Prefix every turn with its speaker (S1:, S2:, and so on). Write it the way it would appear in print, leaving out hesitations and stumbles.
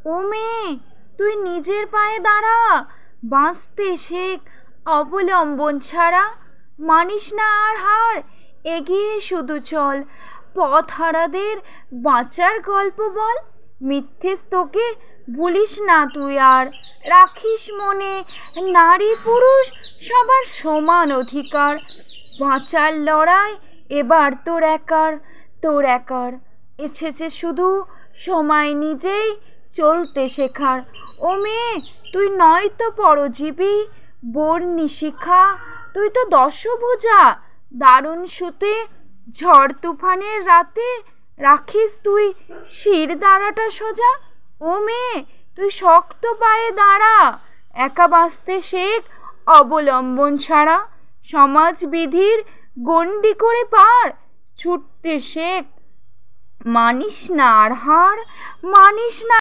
S1: ও মেয়ে, তুই নিজের পায়ে দাঁড়া, বাঁচতে শেখ অবলম্বন ছাড়া। মানিস না আর হার, এগিয়ে শুধু চল, পথহারাদের বাঁচার গল্প বল। মিথ্যে তোকে ভুলিস না তুই আর, রাখিস মনে নারী পুরুষ সবার সমান অধিকার। বাঁচার লড়াই এবার তোর একার এসেছে শুধু সময় নিজেই চলতে শেখার। ও মেয়ে, তুই নয় তো পরজীবী বর্ণি শিখা, তুই তো দশভুজা দারুণ সুতে। ঝড় তুফানের রাতে রাখিস তুই শির দাঁড়াটা সোজা। ও মেয়ে, তুই শক্ত পায়ে দাঁড়া, একা বাঁচতে শেখ অবলম্বন ছাড়া। সমাজ বিধির গণ্ডি করে পার, ছুটতে শেখ মানিস না আর হার, মানিস না।